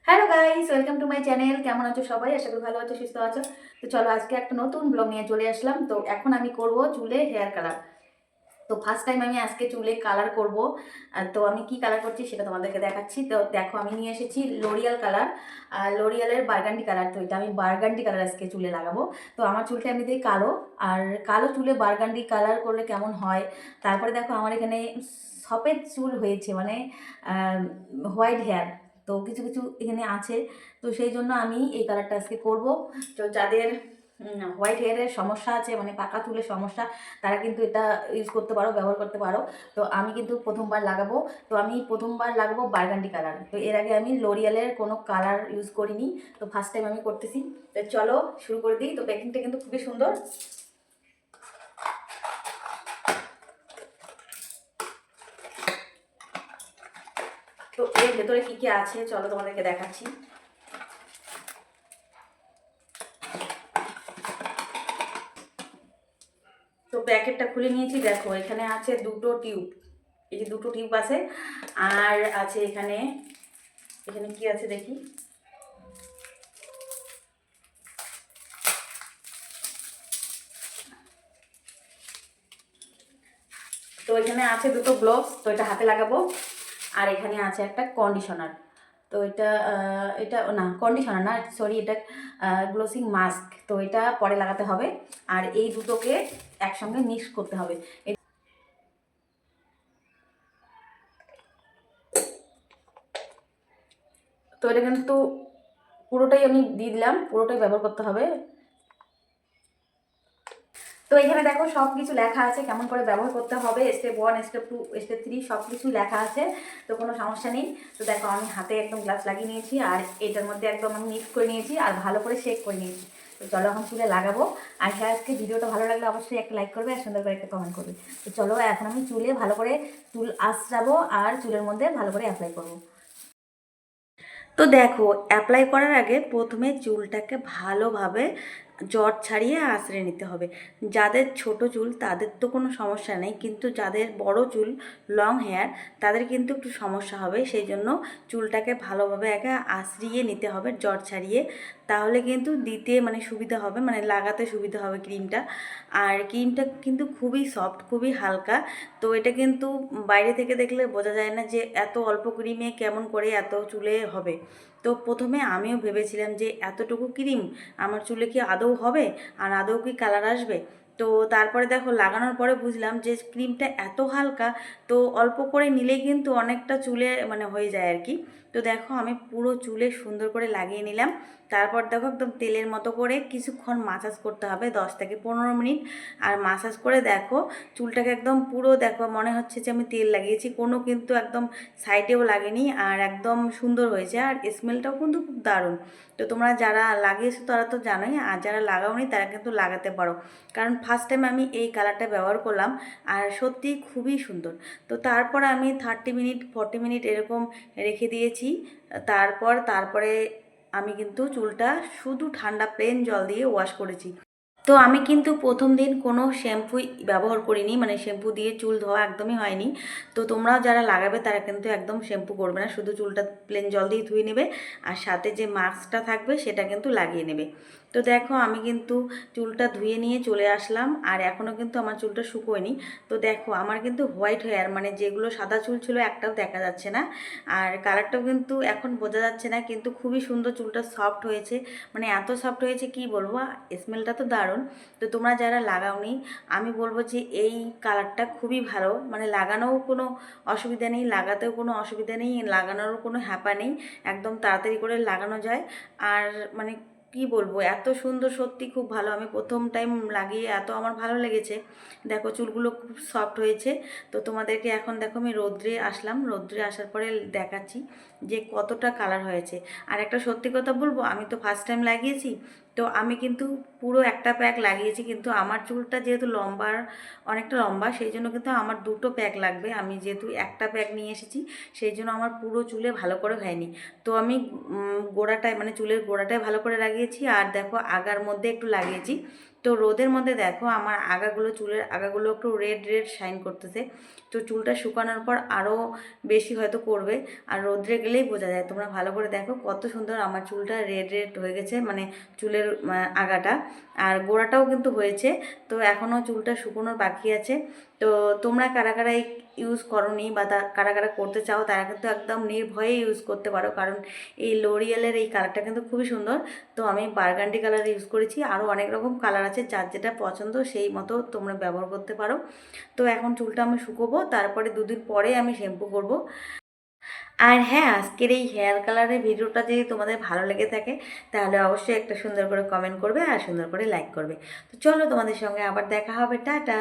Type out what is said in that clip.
Hello guys, welcome to my channel. কেমন আছো সবাই? আশা করি ভালো আছো, সুস্থ আছো। তো চলো, আজকে একটা নতুন ব্লগ নিয়ে চলে আসলাম। তো এখন আমি করব চুলে হেয়ার কালার। তো ফার্স্ট টাইম আমি আজকে চুলে কালার করব। তো আমি কি কালার করছি সেটা তোমাদেরকে দেখাচ্ছি। তো দেখো, আমি নিয়ে এসেছি লোরিয়াল কালার, লোরিয়ালের বার্গান্ডি কালার। তো এটা আমি বার্গান্ডি কালার আজকে চুলে লাগাবো। তো আমার চুলটা এমনিতেই কালো, আর কালো চুলে বার্গান্ডি কালার করলে কেমন হয়। তারপরে দেখো, আমার এখানে সফেদ চুল হয়েছে, মানে হোয়াইট হেয়ার। তো কিছু কিছু এখানে আছে। তো সেই জন্য আমি এই কালারটা আজকে করব। তো যাদের হোয়াইট হেয়ারের সমস্যা আছে, মানে পাকা চুলের সমস্যা, তারা কিন্তু এটা ইউজ করতে পারো, ব্যবহার করতে পারো। তো আমি কিন্তু প্রথমবার লাগাবো। তো আমি প্রথমবার লাগাবো বার্গান্ডি কালার। তো এর আগে আমি লোরিয়ালের কোনো কালার ইউজ করিনি। তো ফার্স্ট টাইম আমি করতেছি। তো চলো শুরু করে দিই। তো প্যাকিংটা কিন্তু খুবই সুন্দর। তো এর ভেতরে কি কি আছে চলো তোমাদেরকে দেখাচ্ছি। তো প্যাকেটটা খুলে নিয়েছি। দেখো, এখানে আছে দুটো টিউব। এই যে দুটো টিউব আছে। আর আছে এখানে, এখানে কি আছে দেখি। তো এখানে আছে দুটো গ্লোভস। তো এটা হাতে লাগাবো। আর এখানে আছে একটা কন্ডিশনার। তো এটা এটা না, কন্ডিশনার না, সরি, এটা গ্লোসিং মাস্ক। তো এটা পরে লাগাতে হবে। আর এই দুটোকে একসঙ্গে মিক্স করতে হবে। তো এটা কিন্তু পুরোটাই আমি দিয়ে দিলাম, পুরোটাই ব্যবহার করতে হবে। তো এখানে দেখো, সব কিছু লেখা আছে কেমন করে ব্যবহার করতে হবে। স্টেপ 1, স্টেপ 2, স্টেপ 3 সব কিছুই লেখা আছে। তো কোনো সমস্যা নেই। তো দেখো, আমি হাতে একদম গ্লাভস লাগিয়ে নিয়েছি, আর এটার মধ্যে একদম আমি মিক্স করে নিয়েছি, আর ভালো করে শেক করে নিয়েছি। তো চলো এখন চুলে লাগাবো। আর হ্যাঁ, আজকে ভিডিওটা ভালো লাগলে অবশ্যই একটা লাইক করবে, আর সুন্দর করে একটা কমেন্ট করবে। তো চলো এখন আমি চুলে ভালো করে চুল আঁচড়াবো, আর চুলের মধ্যে ভালো করে অ্যাপ্লাই করবো। তো দেখো, অ্যাপ্লাই করার আগে প্রথমে চুলটাকে ভালোভাবে জট ছাড়িয়ে আঁচড়ে নিতে হবে। যাদের ছোট চুল তাদের তো কোনো সমস্যা নেই, কিন্তু যাদের বড় চুল, লং হেয়ার, তাদের কিন্তু একটু সমস্যা হবে। সেই জন্য চুলটাকে ভালোভাবে আগে আঁচড়িয়ে নিতে হবে, জট ছাড়িয়ে। তাহলে কিন্তু দিতে মানে সুবিধা হবে, মানে লাগাতে সুবিধা হবে ক্রিমটা। আর ক্রিমটা কিন্তু খুবই সফট, খুবই হালকা। তো এটা কিন্তু বাইরে থেকে দেখলে বোঝা যায় না যে এত অল্প ক্রিমে কেমন করে এত চুলে হবে। তো প্রথমে আমিও ভেবেছিলাম যে এতটুকু ক্রিম আমার চুলে কি আদৌ হবে, আর আদৌ কি কালার আসবে। তো তারপরে দেখো, লাগানোর পরে বুঝলাম যে ক্রিমটা এত হালকা, তো অল্প করে নিলেই কিন্তু অনেকটা চুলে মানে হয়ে যায় আর কি। তো দেখো, আমি পুরো চুলে সুন্দর করে লাগিয়ে নিলাম। তারপর দেখো, একদম তেলের মতো করে কিছুক্ষণ মাসাজ করতে হবে, 10 থেকে 15 মিনিট। আর মাসাজ করে দেখো, চুলটাকে একদম পুরো দেখো মনে হচ্ছে যে আমি তেল লাগিয়েছি, কোনো কিন্তু একদম সাইডেও লাগেনি, আর একদম সুন্দর হয়েছে। আর স্মেলটাও কিন্তু খুব দারুণ। তো তোমরা যারা লাগিয়েছো তারা তো জানোই, আর যারা লাগাওনি তারা কিন্তু লাগাতে পারো। কারণ ফার্স্ট টাইম আমি এই কালারটা ব্যবহার করলাম, আর সত্যি খুবই সুন্দর। তো তারপর আমি 30 মিনিট 40 মিনিট এরকম রেখে দিয়েছি। তারপরে আমি কিন্তু চুলটা শুধু ঠান্ডা প্লেন জল দিয়ে ওয়াশ করেছি। তো আমি কিন্তু প্রথম দিন কোনো শ্যাম্পুই ব্যবহার করিনি, মানে শ্যাম্পু দিয়ে চুল ধোয়া একদমই হয়নি। তো তোমরাও যারা লাগাবে তারা কিন্তু একদম শ্যাম্পু করবে না, শুধু চুলটা প্লেন জল দিয়ে ধুয়ে নেবে। আর সাথে যে মাস্কটা থাকবে সেটা কিন্তু লাগিয়ে নেবে। তো দেখো, আমি কিন্তু চুলটা ধুয়ে নিয়ে চলে আসলাম, আর এখনও কিন্তু আমার চুলটা শুকোয়নি। তো দেখো, আমার কিন্তু হোয়াইট হেয়ার, মানে যেগুলো সাদা চুল ছিল একটাও দেখা যাচ্ছে না। আর কালারটাও কিন্তু এখন বোঝা যাচ্ছে না, কিন্তু খুবই সুন্দর, চুলটা সফট হয়েছে। মানে এত সফট হয়েছে কি বলবো, স্মেলটা তো দারুণ। তো তোমরা যারা লাগাওনি, আমি বলবো যে এই কালারটা খুবই ভালো, মানে লাগানোও কোনো অসুবিধা নেই, লাগাতেও কোনো অসুবিধা নেই, লাগানোরও কোনো হ্যাপা নেই। একদম তাড়াতাড়ি করে লাগানো যায়। আর মানে কি বলবো, এত সুন্দর, সত্যি খুব ভালো। আমি প্রথম টাইম লাগিয়ে এত আমার ভালো লেগেছে। দেখো, চুলগুলো খুব সফট হয়েছে। তো তোমাদেরকে এখন দেখো, আমি রোদ্রে আসলাম, রোদ্রে আসার পরে দেখাচ্ছি যে কতটা কালার হয়েছে। আর একটা সত্যি কথা বলবো, আমি তো ফার্স্ট টাইম লাগিয়েছি। তো আমি কিন্তু পুরো একটা প্যাক লাগিয়েছি, কিন্তু আমার চুলটা যেহেতু লম্বা, অনেকটা লম্বা, সেই জন্য কিন্তু আমার দুটো প্যাক লাগবে। আমি যেহেতু একটা প্যাক নিয়ে এসেছি, সেই জন্য আমার পুরো চুলে ভালো করে হয়নি। তো আমি গোড়াটায়, মানে চুলের গোড়াটায় ভালো করে লাগিয়েছি, আর দেখো আগার মধ্যে একটু লাগিয়েছি। তো রোদের মধ্যে দেখো আমার আগাগুলো, চুলের আগাগুলো একটু রেড রেড শাইন করতেছে। তো চুলটা শুকানোর পর আরও বেশি হয়তো করবে, আর রোদ্রে গেলেই বোঝা যায়। তোমরা ভালো করে দেখো কত সুন্দর আমার চুলটা রেড রেড হয়ে গেছে, মানে চুলের আগাটা, আর গোড়াটাও কিন্তু হয়েছে। তো এখনও চুলটা শুকোনোর বাকি আছে। তো তোমরা কারা কারা ইউজ করনি বা কারা কারা করতে চাও তারা কিন্তু একদম নির্ভয়ে ইউজ করতে পারো, কারণ এই লোরিয়েলের এই কালারটা কিন্তু খুবই সুন্দর। তো আমি বার্গান্ডি কালার ইউজ করেছি, আরও অনেক রকম কালার আছে, যার যেটা পছন্দ সেই মতো তোমরা ব্যবহার করতে পারো। তো এখন চুলটা আমি শুকোবো, তারপরে 2 দিন পরে আমি শ্যাম্পু করব। আর হ্যাঁ, আজকের এই হেয়ার কালারের ভিডিওটা যদি তোমাদের ভালো লেগে থাকে তাহলে অবশ্যই একটা সুন্দর করে কমেন্ট করবে আর সুন্দর করে লাইক করবে। তো চলো, তোমাদের সঙ্গে আবার দেখা হবে। টাটা।